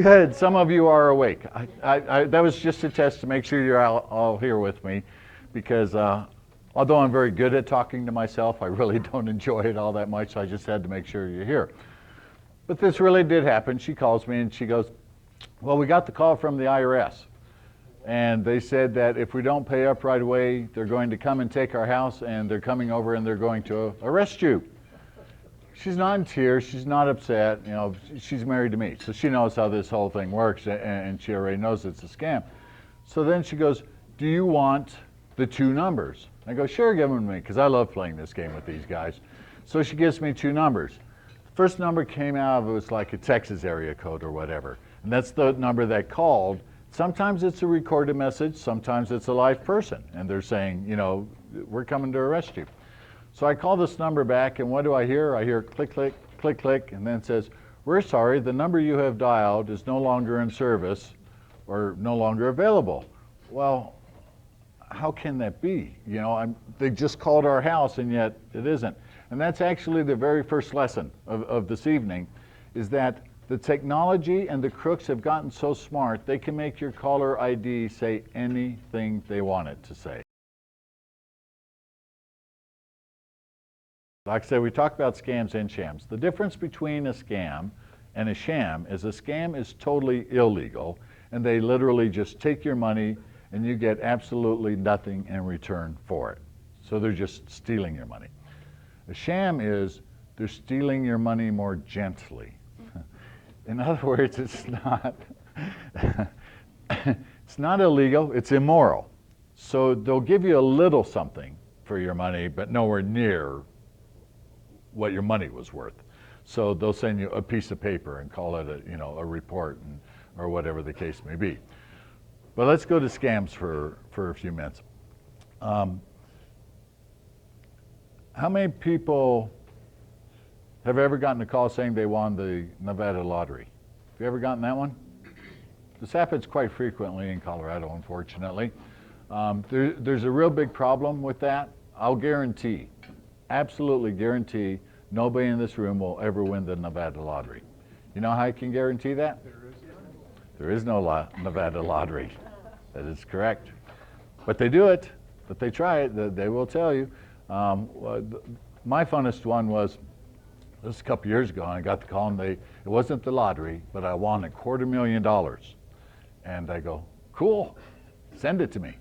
Good. Some of you are awake. That was just a test to make sure you're all here with me, because although I'm very good at talking to myself, I really don't enjoy it all that much, so I just had to make sure you're here. But this really did happen. She calls me and she goes, well, we got the call from the IRS. And they said that if we don't pay up right away, they're going to come and take our house, and they're coming over and they're going to arrest you. She's not in tears, she's not upset, you know, she's married to me, so she knows how this whole thing works, and she already knows it's a scam. So then she goes, do you want the two numbers? I go, sure, give them to me, because I love playing this game with these guys. So she gives me two numbers. The first number came out of, it was like a Texas area code or whatever, and that's the number that called. Sometimes it's a recorded message, sometimes it's a live person, and they're saying, you know, we're coming to arrest you. So I call this number back, and what do I hear? I hear click, click, click, click, and then it says, we're sorry, the number you have dialed is no longer in service or no longer available. Well, how can that be? You know, they just called our house, and yet it isn't. And that's actually the very first lesson of this evening, is that the technology and the crooks have gotten so smart, they can make your caller ID say anything they want it to say. Like I said, we talked about scams and shams. The difference between a scam and a sham is a scam is totally illegal, and they literally just take your money and you get absolutely nothing in return for it. So they're just stealing your money. A sham is they're stealing your money more gently. In other words, it's not illegal, it's immoral. So they'll give you a little something for your money, but nowhere near what your money was worth. So they'll send you a piece of paper and call it a report, or whatever the case may be. But let's go to scams for a few minutes. How many people have ever gotten a call saying they won the Nevada lottery? Have you ever gotten that one? This happens quite frequently in Colorado, unfortunately. There's a real big problem with that. I'll guarantee, absolutely guarantee, nobody in this room will ever win the Nevada lottery. You know how I can guarantee that? There is no Nevada lottery. That is correct. But they do it, but they try it, they will tell you. My funnest one was, this was a couple years ago, and I got the call, and it wasn't the lottery, but I won $250,000. And I go, cool, send it to me.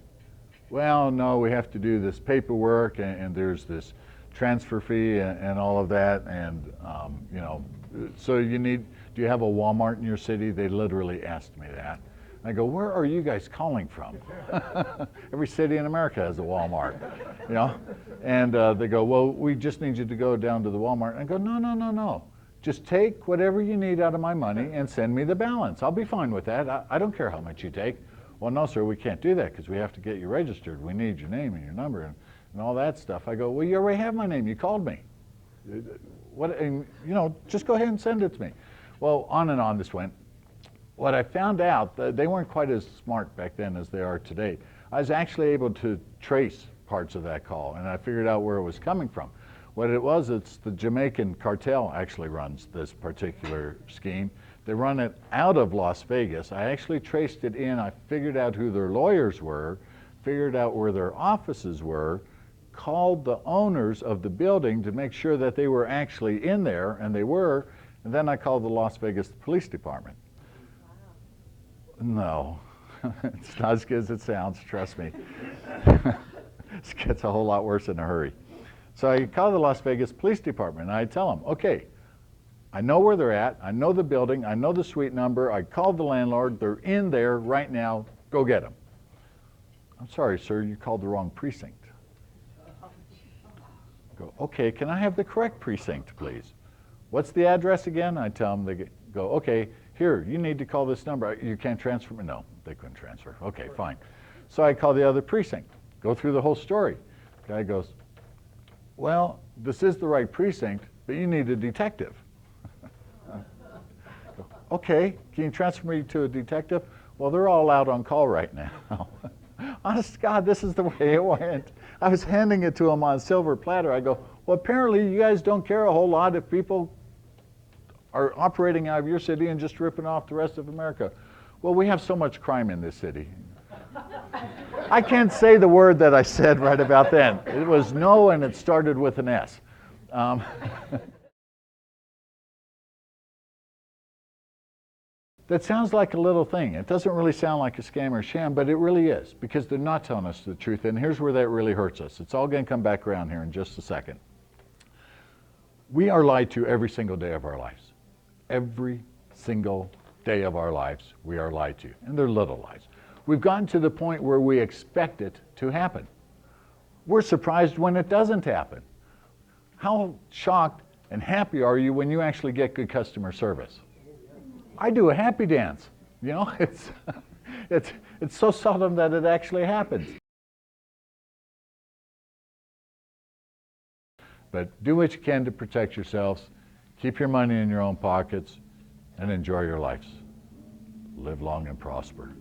Well, no, we have to do this paperwork, and there's this transfer fee and all of that, and you know, so do you have a Walmart in your city? They literally asked me that. I go, where are you guys calling from? Every city in America has a Walmart, you know? And they go, well, we just need you to go down to the Walmart. And I go, no. Just take whatever you need out of my money and send me the balance. I'll be fine with that. I don't care how much you take. Well, no, sir, we can't do that because we have to get you registered. We need your name and your number and all that stuff. I go, well, you already have my name. You called me. And, you know, just go ahead and send it to me. Well, on and on this went. What I found out, they weren't quite as smart back then as they are today. I was actually able to trace parts of that call, and I figured out where it was coming from. What it was, it's the Jamaican cartel actually runs this particular scheme. They run it out of Las Vegas. I actually traced it in. I figured out who their lawyers were, figured out where their offices were, called the owners of the building to make sure that they were actually in there, and they were, and then I called the Las Vegas Police Department. No, it's not as good as it sounds, trust me. It gets a whole lot worse in a hurry. So I call the Las Vegas Police Department, and I tell them, okay, I know where they're at, I know the building, I know the suite number, I called the landlord, they're in there right now, go get them. I'm sorry, sir, you called the wrong precinct. Go, okay, can I have the correct precinct, please? What's the address again? I tell them, they go, okay, here, you need to call this number. You can't transfer me? No, they couldn't transfer. Okay, fine. So I call the other precinct, go through the whole story. Guy goes, well, this is the right precinct, but you need a detective. Okay, can you transfer me to a detective? Well, they're all out on call right now. Honest to God, this is the way it went. I was handing it to them on a silver platter. I go, well, apparently you guys don't care a whole lot if people are operating out of your city and just ripping off the rest of America. Well, we have so much crime in this city. I can't say the word that I said right about then. It was no, and it started with an S. That sounds like a little thing. It doesn't really sound like a scam or sham, but it really is, because they're not telling us the truth, and here's where that really hurts us. It's all going to come back around here in just a second. We are lied to every single day of our lives. Every single day of our lives, we are lied to, and they're little lies. We've gotten to the point where we expect it to happen. We're surprised when it doesn't happen. How shocked and happy are you when you actually get good customer service? I do a happy dance. You know, it's so seldom that it actually happens. But do what you can to protect yourselves, keep your money in your own pockets, and enjoy your lives. Live long and prosper.